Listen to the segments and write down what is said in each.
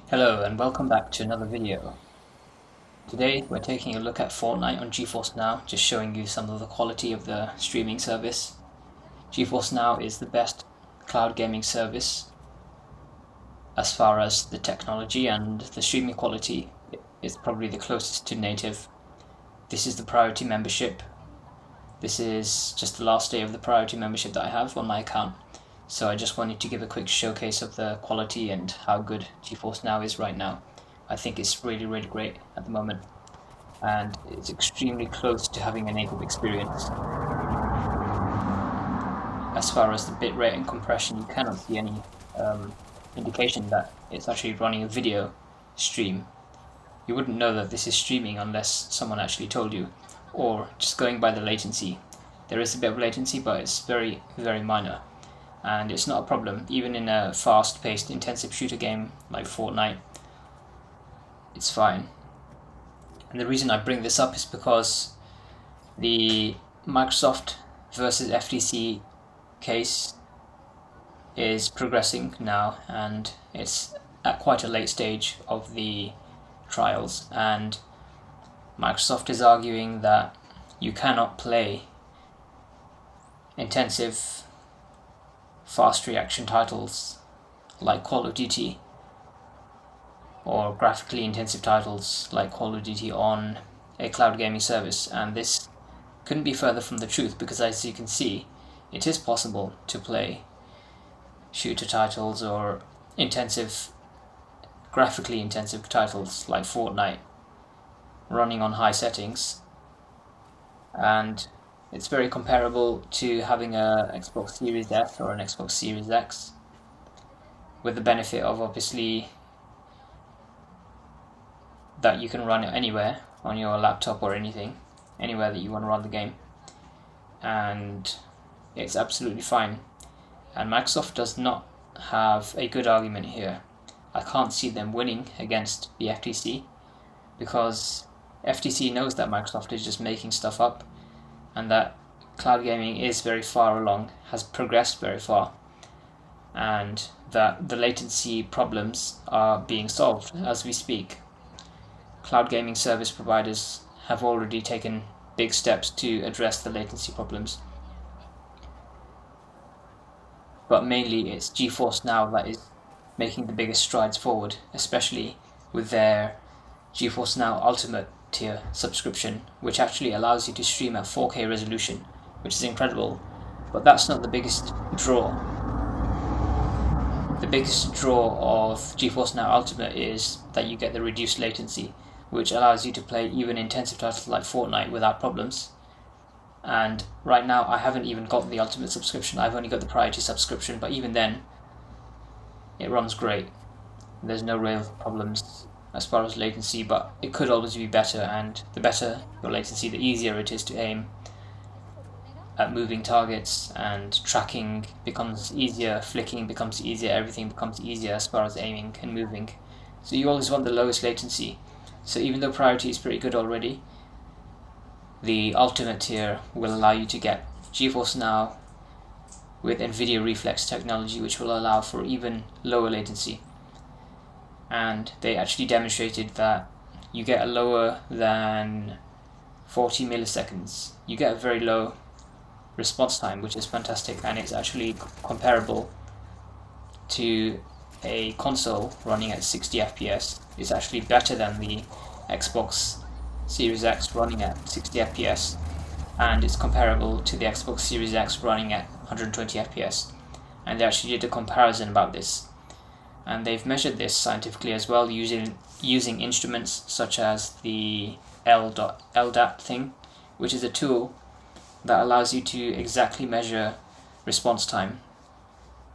Hello and welcome back to another video. Today we're taking a look at Fortnite on GeForce Now, just showing you some of the quality of the streaming service. GeForce Now is the best cloud gaming service as far as the technology, and the streaming quality is probably the closest to native. This is the priority membership. This is just the last day of the priority membership that I have on my account. So I just wanted to give a quick showcase of the quality and how good GeForce Now is right now. I think it's really great at the moment, and it's extremely close to having a native experience. As far as the bitrate and compression, you cannot see any indication that it's actually running a video stream. You wouldn't know that this is streaming unless someone actually told you, or just going by the latency. There is a bit of latency, but it's very minor, and it's not a problem. Even in a fast-paced intensive shooter game like Fortnite, it's fine. And the reason I bring this up is because the Microsoft versus FTC case is progressing now, and it's at quite a late stage of the trials, and Microsoft is arguing that you cannot play intensive fast reaction titles like Call of Duty or graphically intensive titles like Call of Duty on a cloud gaming service, and this couldn't be further from the truth, because as you can see, it is possible to play shooter titles or graphically intensive titles like Fortnite running on high settings, and it's very comparable to having a Xbox Series S or an Xbox Series X, with the benefit of obviously that you can run it anywhere on your laptop or anything, anywhere that you want to run the game, and it's absolutely fine. And Microsoft does not have a good argument here. I can't see them winning against the FTC, because FTC knows that Microsoft is just making stuff up, and that cloud gaming is very far along, has progressed very far, and that the latency problems are being solved as we speak. Cloud gaming service providers have already taken big steps to address the latency problems, but mainly it's GeForce Now that is making the biggest strides forward, especially with their GeForce Now Ultimate tier subscription, which actually allows you to stream at 4K resolution, which is incredible. But that's not the biggest draw. The biggest draw of GeForce Now Ultimate is that you get the reduced latency, which allows you to play even intensive titles like Fortnite without problems. And right now I haven't even got the Ultimate subscription, I've only got the Priority subscription, but even then it runs great. There's no real problems as far as latency, but it could always be better, and the better your latency, the easier it is to aim at moving targets, and tracking becomes easier, flicking becomes easier, everything becomes easier as far as aiming and moving. So you always want the lowest latency. So even though Priority is pretty good already, the Ultimate tier will allow you to get GeForce Now with NVIDIA Reflex technology, which will allow for even lower latency. And they actually demonstrated that you get a lower than 40 milliseconds. You get a very low response time, which is fantastic, and it's actually comparable to a console running at 60 FPS. It's actually better than the Xbox Series X running at 60 FPS, and it's comparable to the Xbox Series X running at 120 FPS. And they actually did a comparison about this, and they've measured this scientifically as well, using instruments such as the LDAP thing, which is a tool that allows you to exactly measure response time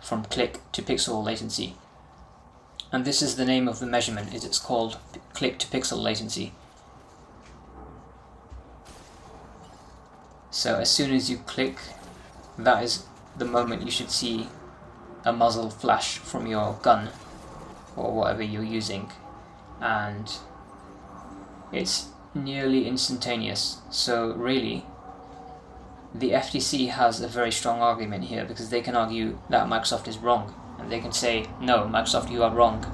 from click to pixel latency. And this is the name of the measurement, it's called click to pixel latency. So as soon as you click, that is the moment you should see a muzzle flash from your gun or whatever you're using, and it's nearly instantaneous. So really, the FTC has a very strong argument here, because they can argue that Microsoft is wrong, and they can say, no, Microsoft, you are wrong.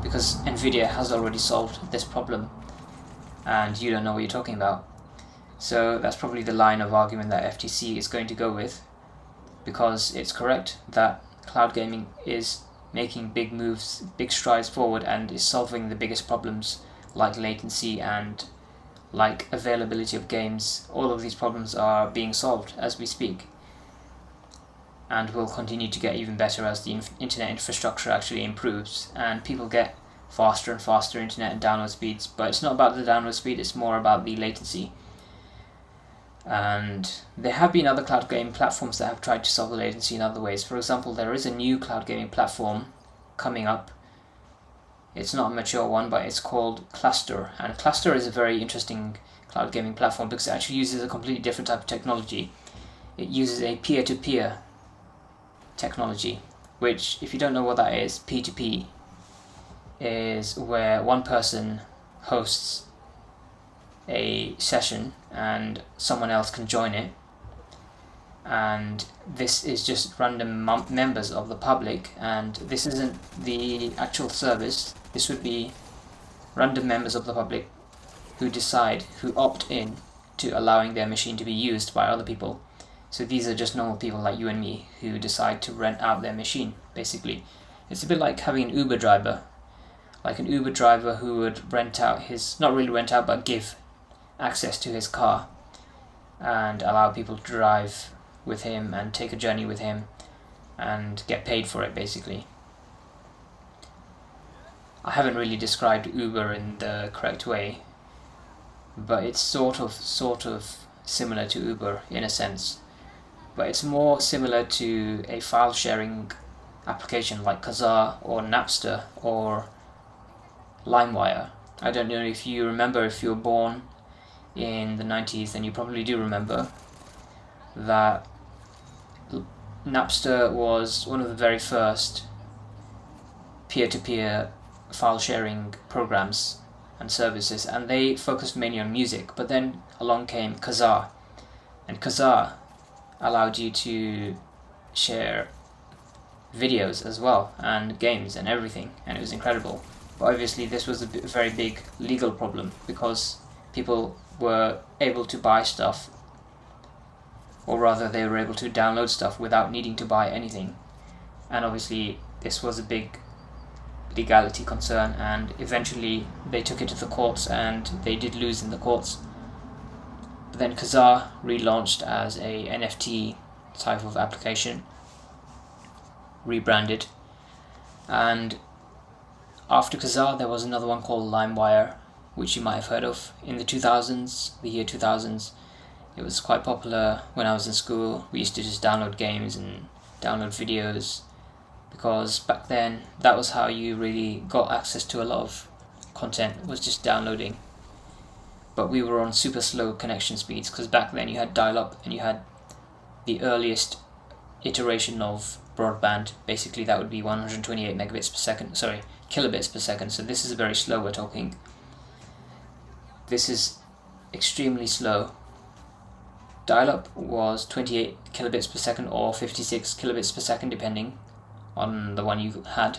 because Nvidia has already solved this problem and you don't know what you're talking about. So that's probably the line of argument that FTC is going to go with, because it's correct that cloud gaming is making big moves, big strides forward, and is solving the biggest problems like latency and like availability of games. All of these problems are being solved as we speak, and will continue to get even better as the internet infrastructure actually improves and people get faster and faster internet and download speeds. But it's not about the download speed, it's more about the latency. And there have been other cloud gaming platforms that have tried to solve the latency in other ways. For example, there is a new cloud gaming platform coming up. It's not a mature one, but it's called Cluster. And Cluster is a very interesting cloud gaming platform because it actually uses a completely different type of technology. It uses a peer-to-peer technology, which, if you don't know what that is, P2P is where one person hosts a session and someone else can join it, and this is just random members of the public, and this isn't the actual service. This would be random members of the public who decide, who opt in to allowing their machine to be used by other people. So these are just normal people like you and me who decide to rent out their machine, basically. It's a bit like having an Uber driver, like an Uber driver who would rent out his, not really rent out, but give access to his car and allow people to drive with him and take a journey with him and get paid for it, basically. I haven't really described Uber in the correct way, but it's sort of similar to Uber in a sense, but it's more similar to a file sharing application like Kazaa or Napster or LimeWire. I don't know if you remember, if you were born in the 90s, then you probably do remember that Napster was one of the very first peer-to-peer file sharing programs and services, and they focused mainly on music. But then along came Kazaa, and Kazaa allowed you to share videos as well and games and everything, and it was incredible. But obviously this was a very big legal problem because people were able to buy stuff, or rather they were able to download stuff without needing to buy anything, and obviously this was a big legality concern, and eventually they took it to the courts and they did lose in the courts. But then Kazaa relaunched as a NFT type of application, rebranded, and after Kazaa there was another one called LimeWire, which you might have heard of in the 2000s, the year 2000s. It was quite popular when I was in school. We used to just download games and download videos, because back then that was how you really got access to a lot of content, was just downloading. But we were on super slow connection speeds because back then you had dial-up and you had the earliest iteration of broadband. Basically that would be 128 megabits per second, sorry, kilobits per second. So this is very slow, we're talking. This is extremely slow. Dial-up was 28 kilobits per second or 56 kilobits per second depending on the one you had,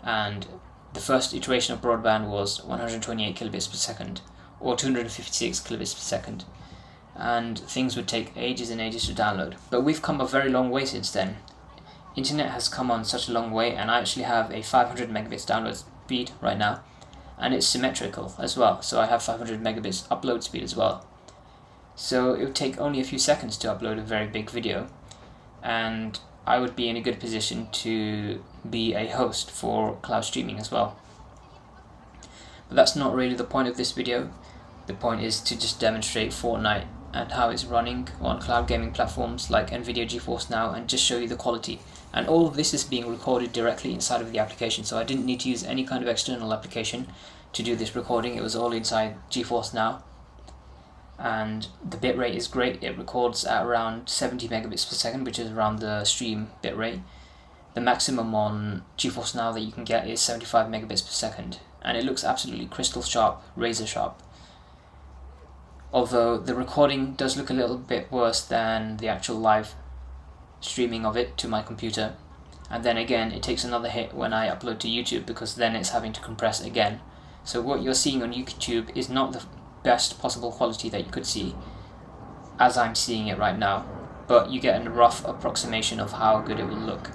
and the first iteration of broadband was 128 kilobits per second or 256 kilobits per second, and things would take ages and ages to download. But we've come a very long way since then. Internet has come on such a long way, and I actually have a 500 megabits download speed right now, and it's symmetrical as well, so I have 500 megabits upload speed as well. So it would take only a few seconds to upload a very big video, and I would be in a good position to be a host for cloud streaming as well. But that's not really the point of this video. The point is to just demonstrate Fortnite and how it's running on cloud gaming platforms like Nvidia GeForce Now, and just show you the quality. And all of this is being recorded directly inside of the application, so I didn't need to use any kind of external application to do this recording. It was all inside GeForce Now. And the bitrate is great. It records at around 70 megabits per second, which is around the stream bitrate. The maximum on GeForce Now that you can get is 75 megabits per second, and it looks absolutely crystal sharp, razor sharp. Although the recording does look a little bit worse than the actual live streaming of it to my computer. and then again it takes another hit when I upload to YouTube, because then it's having to compress again. So what you're seeing on YouTube is not the best possible quality that you could see as I'm seeing it right now, but you get a rough approximation of how good it will look.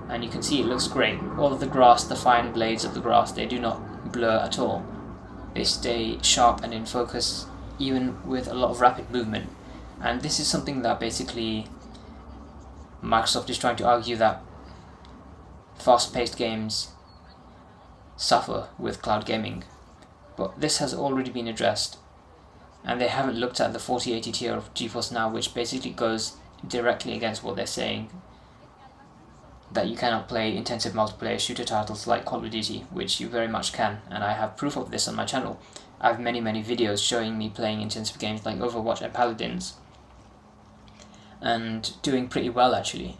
And you can see it looks great. All of the grass, the fine blades of the grass, they do not blur at all. They stay sharp and in focus, even with a lot of rapid movement. And this is something that basically Microsoft is trying to argue, that fast-paced games suffer with cloud gaming. But this has already been addressed, and they haven't looked at the 4080 tier of GeForce Now, which basically goes directly against what they're saying, that you cannot play intensive multiplayer shooter titles like Call of Duty, which you very much can, and I have proof of this on my channel. I have many videos showing me playing intensive games like Overwatch and Paladins, and doing pretty well actually.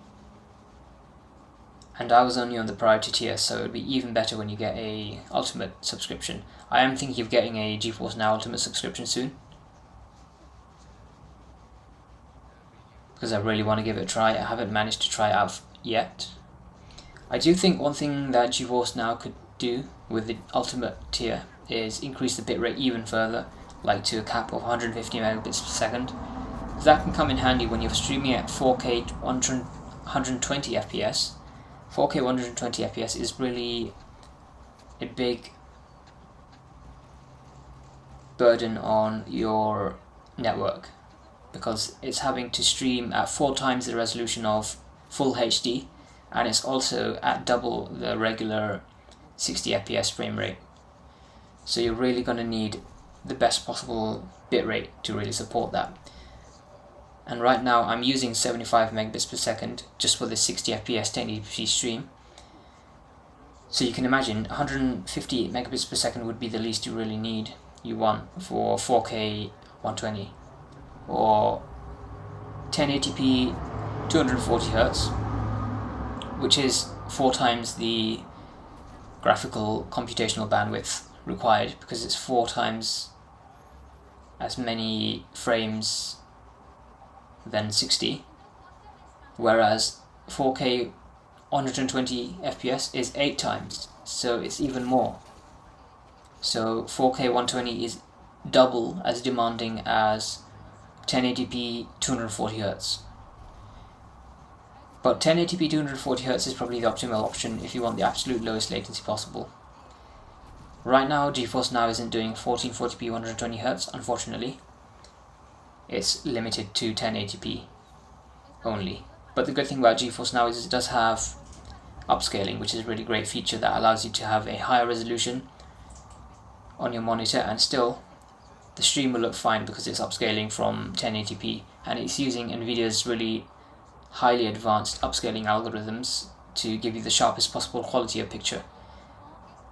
And I was only on the priority tier, so it would be even better when you get a Ultimate subscription. I am thinking of getting a GeForce Now Ultimate subscription soon, because I really want to give it a try. I haven't managed to try it out yet. I do think one thing that GeForce Now could do with the Ultimate tier is increase the bitrate even further, like to a cap of 150 megabits per second. That can come in handy when you're streaming at 4K 120 FPS. 4K 120 FPS is really a big burden on your network, because it's having to stream at 4 times the resolution of full HD, and it's also at double the regular 60 FPS frame rate. So you're really going to need the best possible bitrate to really support that. And right now I'm using 75 megabits per second just for the 60 FPS 1080p stream. So you can imagine 150 megabits per second would be the least you want for 4K 120, or 1080p 240 Hz, which is 4 times the graphical computational bandwidth required, because it's 4 times as many frames than 60, whereas 4K 120 FPS is 8 times, so it's even more. So 4K 120 is double as demanding as 1080p 240 Hz. But 1080p 240 Hz is probably the optimal option if you want the absolute lowest latency possible. Right now GeForce Now isn't doing 1440p 120 Hz, unfortunately. It's limited to 1080p only. But the good thing about GeForce Now is it does have upscaling, which is a really great feature that allows you to have a higher resolution on your monitor, and still the stream will look fine because it's upscaling from 1080p, and it's using NVIDIA's really highly advanced upscaling algorithms to give you the sharpest possible quality of picture.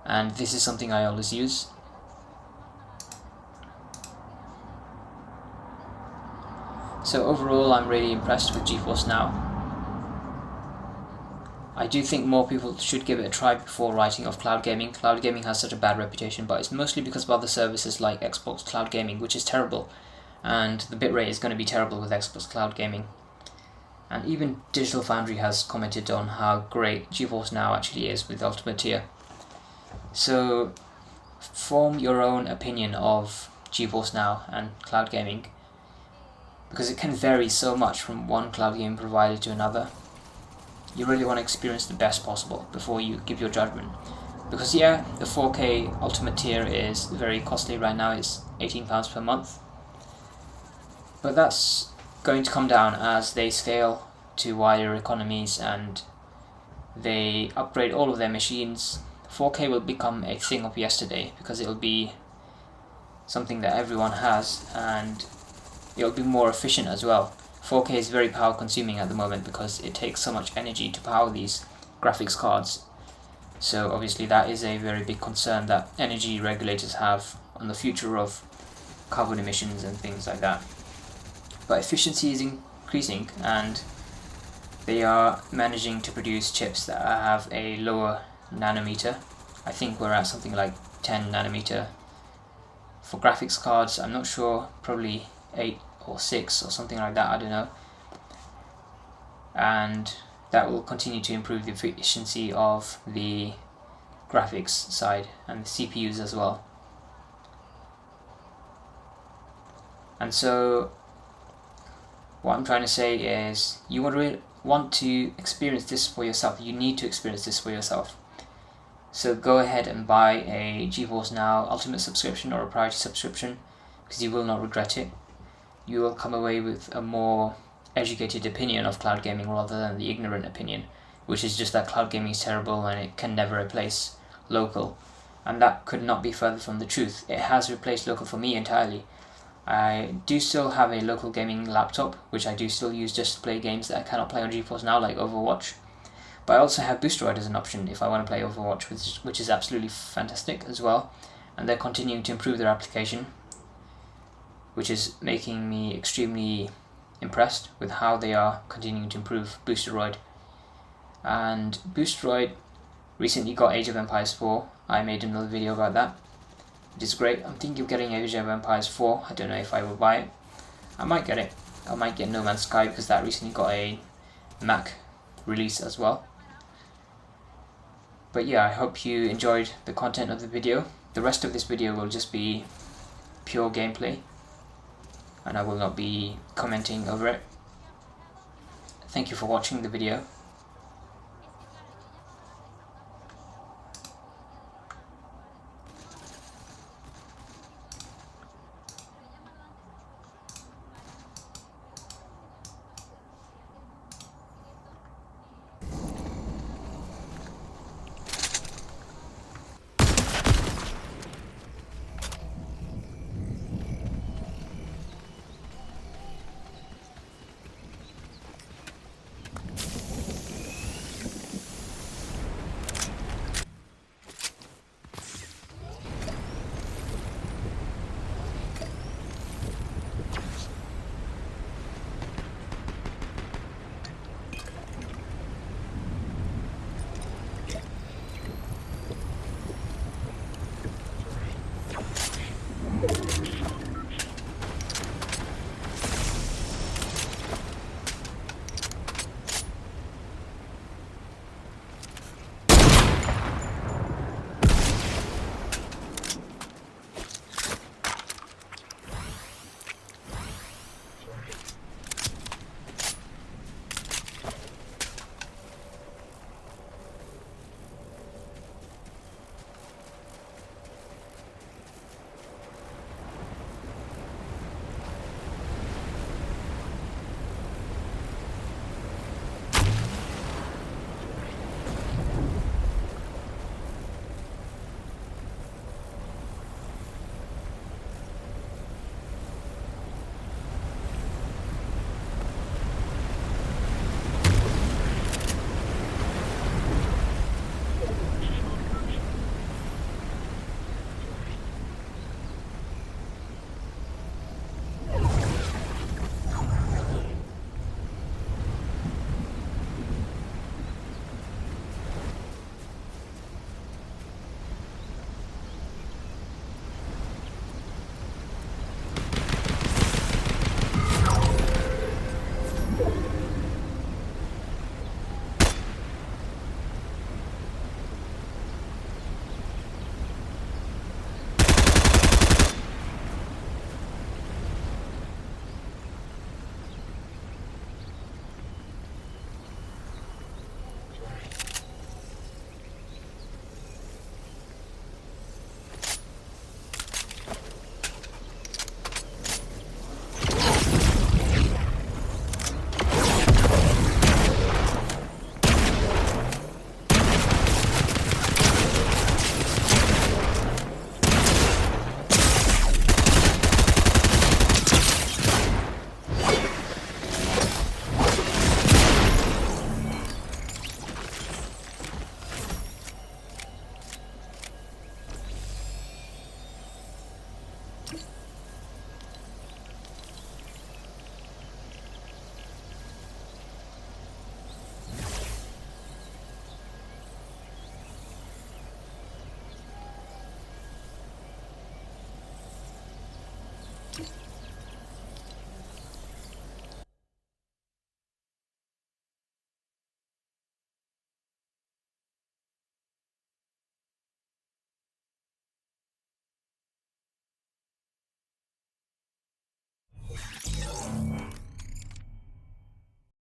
And this is something I always use. So overall I'm really impressed with GeForce Now. I do think more people should give it a try before writing off cloud gaming. Cloud gaming has such a bad reputation, but it's mostly because of other services like Xbox Cloud Gaming, which is terrible, and the bitrate is going to be terrible with Xbox Cloud Gaming. And even Digital Foundry has commented on how great GeForce Now actually is with Ultimate tier. So form your own opinion of GeForce Now and cloud gaming, because it can vary so much from one cloud gaming provider to another. You really want to experience the best possible before you give your judgment. Because yeah, the 4K Ultimate tier is very costly right now, it's £18 per month. But that's going to come down as they scale to wider economies and they upgrade all of their machines. 4K will become a thing of yesterday, because it will be something that everyone has, and it will be more efficient as well. 4K is very power consuming at the moment because it takes so much energy to power these graphics cards. So obviously that is a very big concern that energy regulators have on the future of carbon emissions and things like that. But efficiency is increasing, and they are managing to produce chips that have a lower nanometer. I think we're at something like 10 nanometer for graphics cards. I'm not sure, probably 8 or 6 or something like that, I don't know. And that will continue to improve the efficiency of the graphics side and the CPUs as well. And so what I'm trying to say is, you want to experience this for yourself. You need to experience this for yourself. So go ahead and buy a GeForce Now Ultimate subscription or a Priority subscription, because you will not regret it. You will come away with a more educated opinion of cloud gaming rather than the ignorant opinion, which is just that cloud gaming is terrible and it can never replace local. And that could not be further from the truth. It has replaced local for me entirely. I do still have a local gaming laptop, which I do still use just to play games that I cannot play on GeForce Now, like Overwatch. But I also have Boosteroid as an option if I want to play Overwatch, which is absolutely fantastic as well. And they're continuing to improve their application, which is making me extremely impressed with how they are continuing to improve Boosteroid. And Boosteroid recently got Age of Empires 4. I made another video about that. It is great. I'm thinking of getting Age of Empires 4. I don't know if I will buy it. I might get it. I might get No Man's Sky because that recently got a Mac release as well. But yeah, I hope you enjoyed the content of the video. The rest of this video will just be pure gameplay, and I will not be commenting over it. Thank you for watching the video.